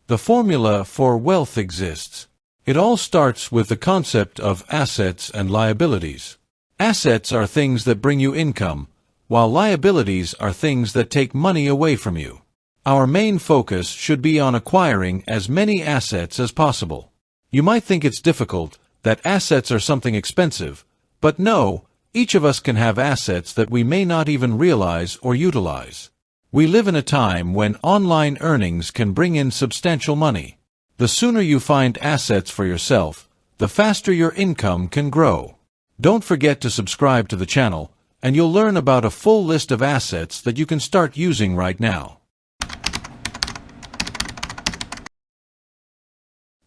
The formula for wealth exists. It all starts with the concept of assets and liabilities. Assets are things that bring you income, while liabilities are things that take money away from you. Our main focus should be on acquiring as many assets as possible. You might think it's difficult, that assets are something expensive, but no, each of us can have assets that we may not even realize or utilize. We live in a time when online earnings can bring in substantial money. The sooner you find assets for yourself, the faster your income can grow. Don't forget to subscribe to the channel, and you'll learn about a full list of assets that you can start using right now.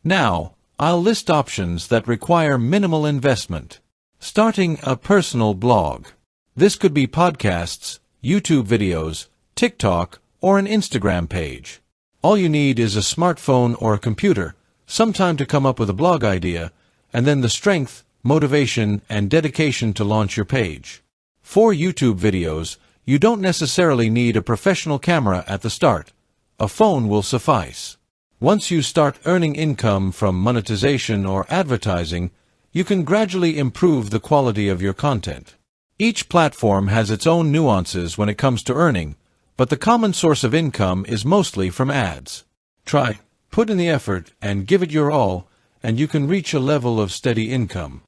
Now, I'll list options that require minimal investment. Starting a personal blog. This could be podcasts, YouTube videos, TikTok, or an Instagram page. All you need is a smartphone or a computer, some time to come up with a blog idea, and then the strength, motivation, and dedication to launch your page. For YouTube videos, you don't necessarily need a professional camera at the start. A phone will suffice. Once you start earning income from monetization or advertising, you can gradually improve the quality of your content. Each platform has its own nuances when it comes to earning, but the common source of income is mostly from ads. Try, put in the effort, and give it your all, and you can reach a level of steady income.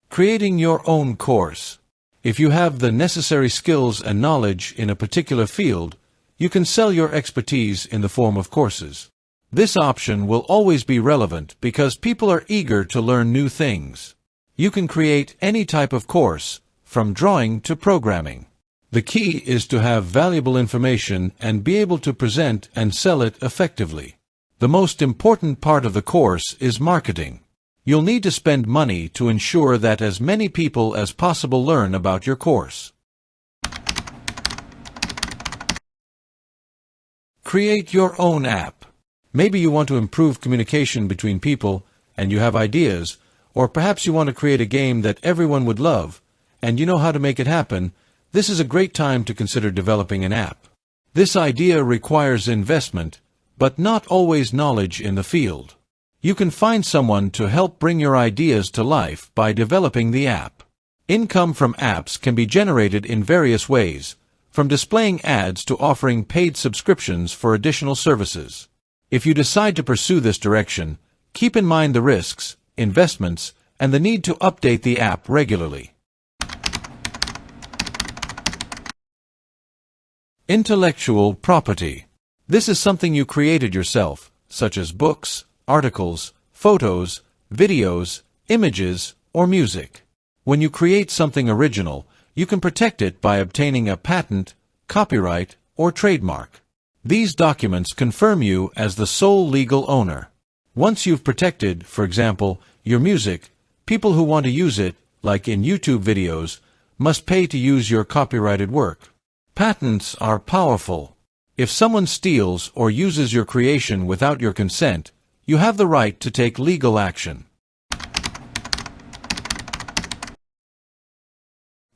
Creating your own course. If you have the necessary skills and knowledge in a particular field, you can sell your expertise in the form of courses. This option will always be relevant because people are eager to learn new things. You can create any type of course, from drawing to programming. The key is to have valuable information and be able to present and sell it effectively. The most important part of the course is marketing. You'll need to spend money to ensure that as many people as possible learn about your course. Create your own app. Maybe you want to improve communication between people, and you have ideas, or perhaps you want to create a game that everyone would love, and you know how to make it happen. This is a great time to consider developing an app. This idea requires investment, but not always knowledge in the field. You can find someone to help bring your ideas to life by developing the app. Income from apps can be generated in various ways, from displaying ads to offering paid subscriptions for additional services. If you decide to pursue this direction, keep in mind the risks, investments, and the need to update the app regularly. Intellectual property. This is something you created yourself, such as books, articles, photos, videos, images, or music. When you create something original, you can protect it by obtaining a patent, copyright, or trademark. These documents confirm you as the sole legal owner. Once you've protected, for example, your music, people who want to use it, like in YouTube videos, must pay to use your copyrighted work. Patents are powerful. If someone steals or uses your creation without your consent, you have the right to take legal action.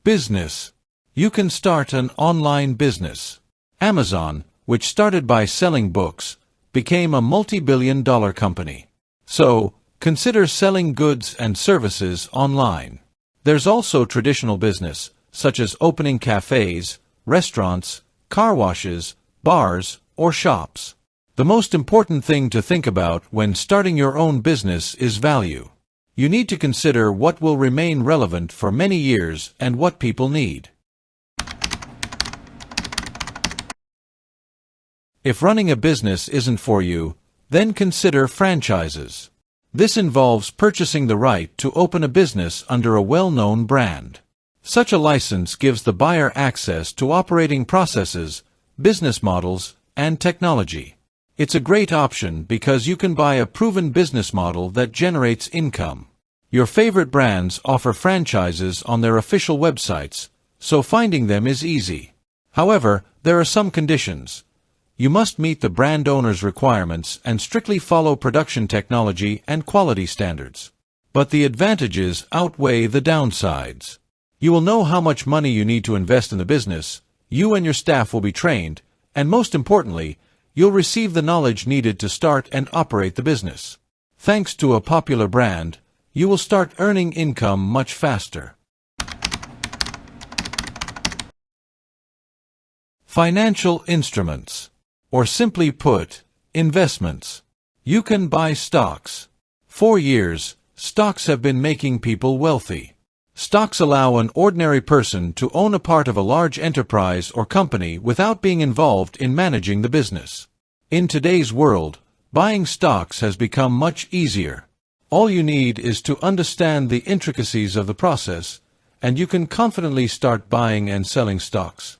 Business. You can start an online business. Amazon, which started by selling books, became a multi-billion-dollar company. So, consider selling goods and services online. There's also traditional business, such as opening cafes, restaurants, car washes, bars, or shops. The most important thing to think about when starting your own business is value. You need to consider what will remain relevant for many years and what people need. If running a business isn't for you, then consider franchises. This involves purchasing the right to open a business under a well-known brand. Such a license gives the buyer access to operating processes, business models, and technology. It's a great option because you can buy a proven business model that generates income. Your favorite brands offer franchises on their official websites, so finding them is easy. However, there are some conditions. You must meet the brand owner's requirements and strictly follow production technology and quality standards. But the advantages outweigh the downsides. You will know how much money you need to invest in the business, you and your staff will be trained, And most importantly, you'll receive the knowledge needed to start and operate the business. Thanks to a popular brand, you will start earning income much faster. Financial instruments, or simply put, investments. You can buy stocks. For years, stocks have been making people wealthy. Stocks allow an ordinary person to own a part of a large enterprise or company without being involved in managing the business. In today's world, buying stocks has become much easier. All you need is to understand the intricacies of the process, and you can confidently start buying and selling stocks.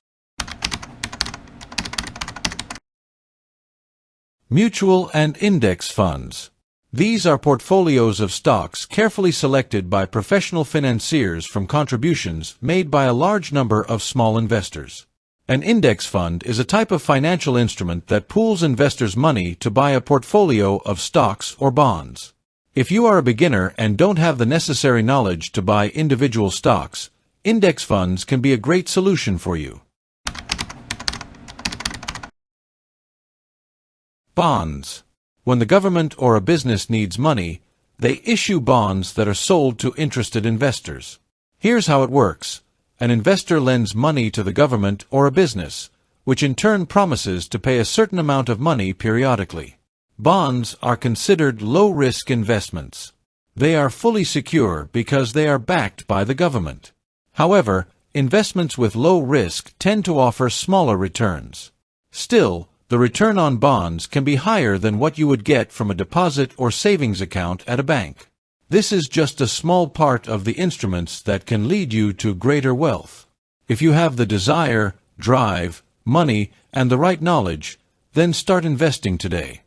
Mutual and index funds. These are portfolios of stocks carefully selected by professional financiers from contributions made by a large number of small investors. An index fund is a type of financial instrument that pools investors' money to buy a portfolio of stocks or bonds. If you are a beginner and don't have the necessary knowledge to buy individual stocks, index funds can be a great solution for you. Bonds. When the government or a business needs money, they issue bonds that are sold to interested investors. Here's how it works. An investor lends money to the government or a business, which in turn promises to pay a certain amount of money periodically. Bonds are considered low-risk investments. They are fully secure because they are backed by the government. However, investments with low risk tend to offer smaller returns. Still, the return on bonds can be higher than what you would get from a deposit or savings account at a bank. This is just a small part of the instruments that can lead you to greater wealth. If you have the desire, drive, money, and the right knowledge, then start investing today.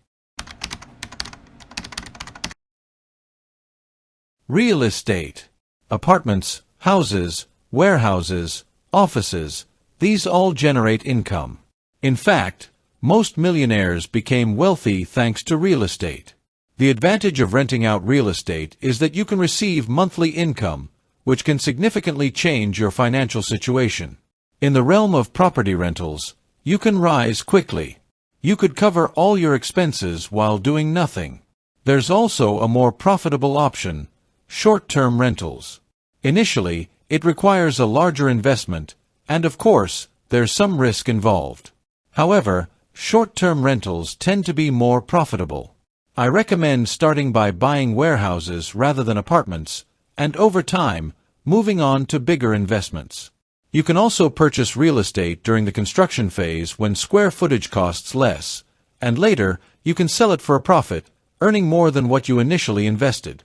Real estate. Apartments, houses, warehouses, offices, these all generate income. In fact, most millionaires became wealthy thanks to real estate. The advantage of renting out real estate is that you can receive monthly income, which can significantly change your financial situation. In the realm of property rentals, you can rise quickly. You could cover all your expenses while doing nothing. There's also a more profitable option, short-term rentals. Initially, it requires a larger investment, and of course, there's some risk involved. However, short-term rentals tend to be more profitable. I recommend starting by buying warehouses rather than apartments, and over time, moving on to bigger investments. You can also purchase real estate during the construction phase when square footage costs less, and later, you can sell it for a profit, earning more than what you initially invested.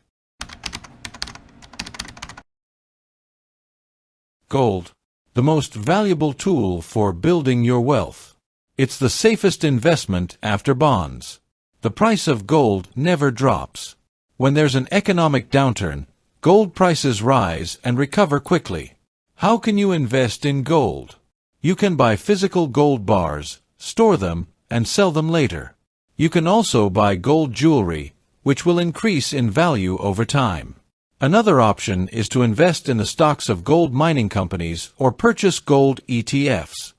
Gold. The most valuable tool for building your wealth. It's the safest investment after bonds. The price of gold never drops. When there's an economic downturn, gold prices rise and recover quickly. How can you invest in gold? You can buy physical gold bars, store them, and sell them later. You can also buy gold jewelry, which will increase in value over time. Another option is to invest in the stocks of gold mining companies or purchase gold ETFs.